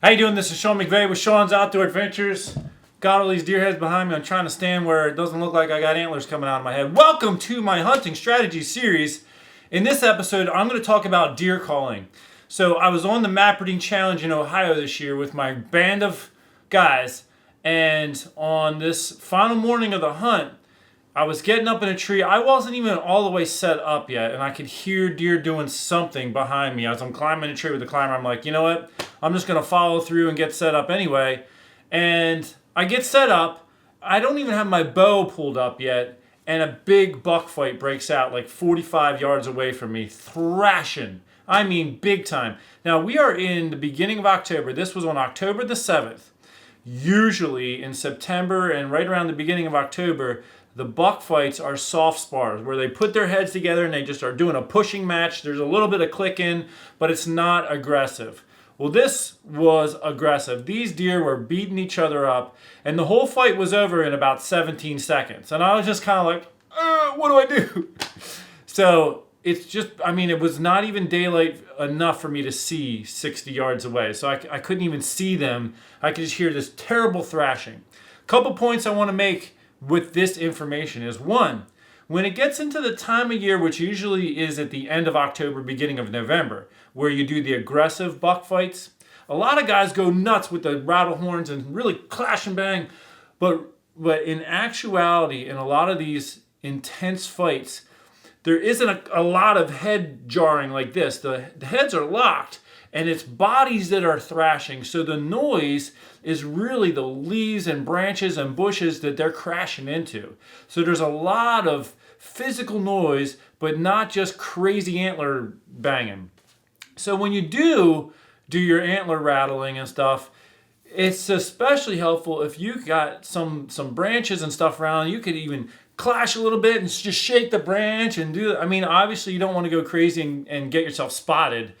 How you doing? This is Sean McVeigh with Sean's Outdoor Adventures. Got all these deer heads behind me. I'm trying to stand where it doesn't look like I got antlers coming out of my head. Welcome to my hunting strategy series. In this episode, I'm going to talk about deer calling. So I was on the map reading challenge in Ohio this year with my band of guys, and on this final morning of the hunt, I was getting up in a tree. I wasn't even all the way set up yet, and I could hear deer doing something behind me. As I'm climbing a tree with the climber, I'm like, you know what? I'm just going to follow through and get set up anyway. And I get set up. I don't even have my bow pulled up yet, and a big buck fight breaks out like 45 yards away from me, thrashing. I mean, big time. Now, we are in the beginning of October. This was on October the 7th. Usually in September and right around the beginning of October, the buck fights are soft spars where they put their heads together and they just are doing a pushing match. There's a little bit of clicking, but it's not aggressive. Well, this was aggressive. These deer were beating each other up, and the whole fight was over in about 17 seconds. And I was just kind of like, what do I do? So it's just, it was not even daylight enough for me to see 60 yards away. So I couldn't even see them. I could just hear this terrible thrashing. Couple points I want to make with this information is, one, when it gets into the time of year, which usually is at the end of October, beginning of November, where you do the aggressive buck fights, a lot of guys go nuts with the rattle horns and really clash and bang. But in actuality, in a lot of these intense fights, there isn't a lot of head jarring like this. The heads are locked, and it's bodies that are thrashing. So the noise is really the leaves and branches and bushes that they're crashing into. So there's a lot of physical noise, but not just crazy antler banging. So when you do your antler rattling and stuff, it's especially helpful if you got some branches and stuff around. You could even clash a little bit and just shake the branch and do. Obviously you don't want to go crazy and get yourself spotted.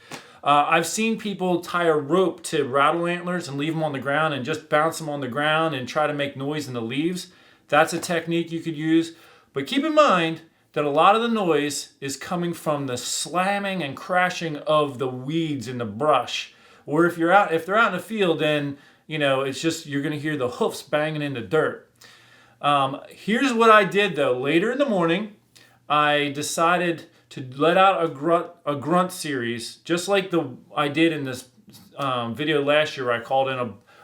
I've seen people tie a rope to rattle antlers and leave them on the ground and just bounce them on the ground and try to make noise in the leaves. That's a technique you could use. But keep in mind that a lot of the noise is coming from the slamming and crashing of the weeds in the brush. Or if they're out in the field, then it's just you're going to hear the hoofs banging in the dirt. Here's what I did though. Later in the morning, I decided to let out a grunt series, just like I did in this video last year where I called in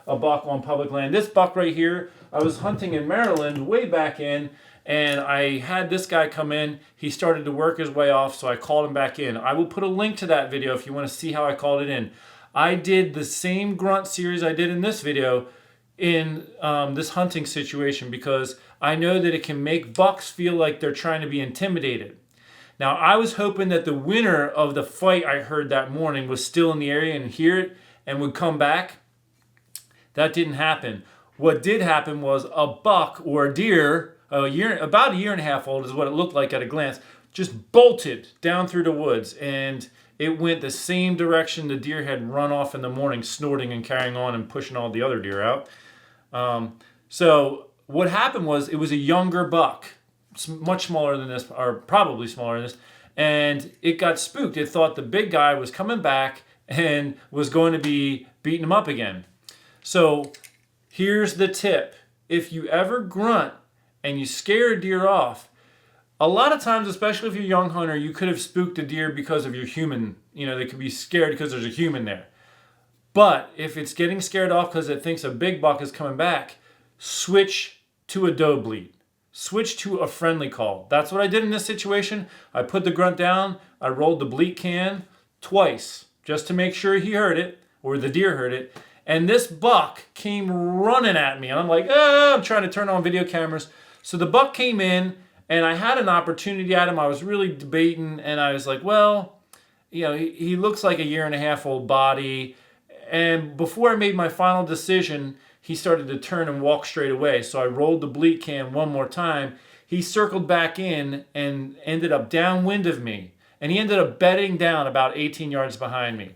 a buck on public land. This buck right here, I was hunting in Maryland way back in, and I had this guy come in. He started to work his way off, so I called him back in. I will put a link to that video if you want to see how I called it in. I did the same grunt series I did in this video in this hunting situation because I know that it can make bucks feel like they're trying to be intimidated. Now, I was hoping that the winner of the fight I heard that morning was still in the area and hear it and would come back. That didn't happen. What did happen was a buck or a deer, about a year and a half old is what it looked like at a glance, just bolted down through the woods, and it went the same direction the deer had run off in the morning, snorting and carrying on and pushing all the other deer out. So what happened was it was a younger buck, much smaller than this, or probably smaller than this, and it got spooked. It thought the big guy was coming back and was going to be beating him up again. So here's the tip. If you ever grunt and you scare a deer off, a lot of times, especially if you're a young hunter, you could have spooked a deer because of your human. They could be scared because there's a human there. But if it's getting scared off because it thinks a big buck is coming back, switch to a doe bleat. Switch to a friendly call. That's what I did in this situation. I put the grunt down. I rolled the bleat can twice just to make sure he heard it, or the deer heard it. And this buck came running at me. And I'm like, I'm trying to turn on video cameras. So the buck came in, and I had an opportunity at him. I was really debating, and I was like, he looks like a year and a half old body. And before I made my final decision, he started to turn and walk straight away. So I rolled the bleat can one more time. He circled back in and ended up downwind of me. And he ended up bedding down about 18 yards behind me.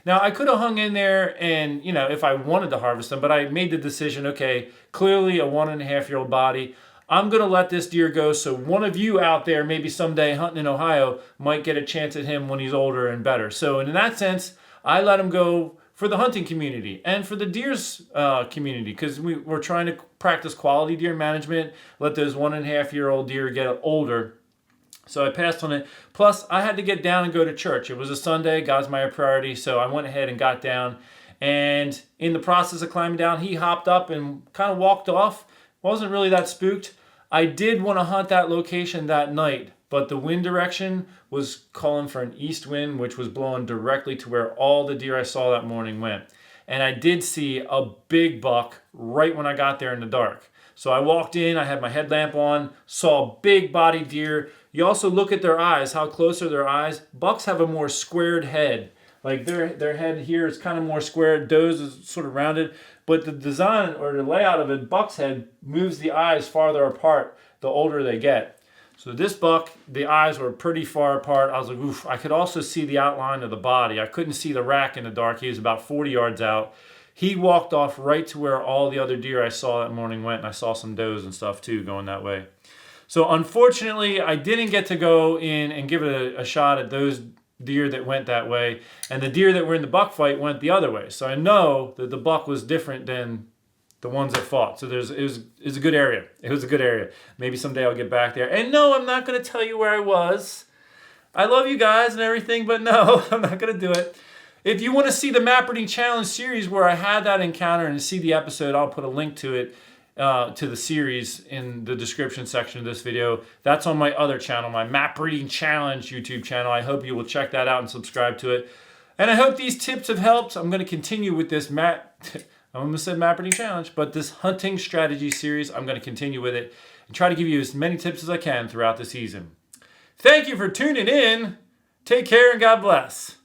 Now, I could have hung in there and, if I wanted to harvest them, but I made the decision, okay, clearly a 1.5-year-old body. I'm going to let this deer go so one of you out there, maybe someday hunting in Ohio, might get a chance at him when he's older and better. So in that sense, I let him go for the hunting community and for the deer's community, because we're trying to practice quality deer management, let those 1.5-year-old deer get older. So I passed on it. Plus, I had to get down and go to church. It was a Sunday. God's my priority. So I went ahead and got down. And in the process of climbing down, he hopped up and kind of walked off. Wasn't really that spooked. I did want to hunt that location that night, but the wind direction was calling for an east wind, which was blowing directly to where all the deer I saw that morning went. And I did see a big buck right when I got there in the dark. So I walked in, I had my headlamp on, saw a big body deer. You also look at their eyes, how close are their eyes? Bucks have a more squared head. Like their head here is kind of more square. Does is sort of rounded. But the design or the layout of a buck's head moves the eyes farther apart the older they get. So this buck, the eyes were pretty far apart. I was like, oof. I could also see the outline of the body. I couldn't see the rack in the dark. He was about 40 yards out. He walked off right to where all the other deer I saw that morning went. And I saw some does and stuff too going that way. So unfortunately, I didn't get to go in and give it a shot at those deer that went that way, and the deer that were in the buck fight went the other way. So I know that the buck was different than the ones that fought. So it was a good area. It was a good area. Maybe someday I'll get back there. And no, I'm not going to tell you where I was. I love you guys and everything, but no, I'm not going to do it. If you want to see the Map Reading Challenge series where I had that encounter and see the episode, I'll put a link to it, to the series in the description section of this video. That's on my other channel, my Map Reading Challenge YouTube channel. I hope you will check that out and subscribe to it. And I hope these tips have helped. I'm going to continue with this I almost said Map Reading Challenge, but this hunting strategy series, I'm going to continue with it and try to give you as many tips as I can throughout the season. Thank you for tuning in. Take care and God bless.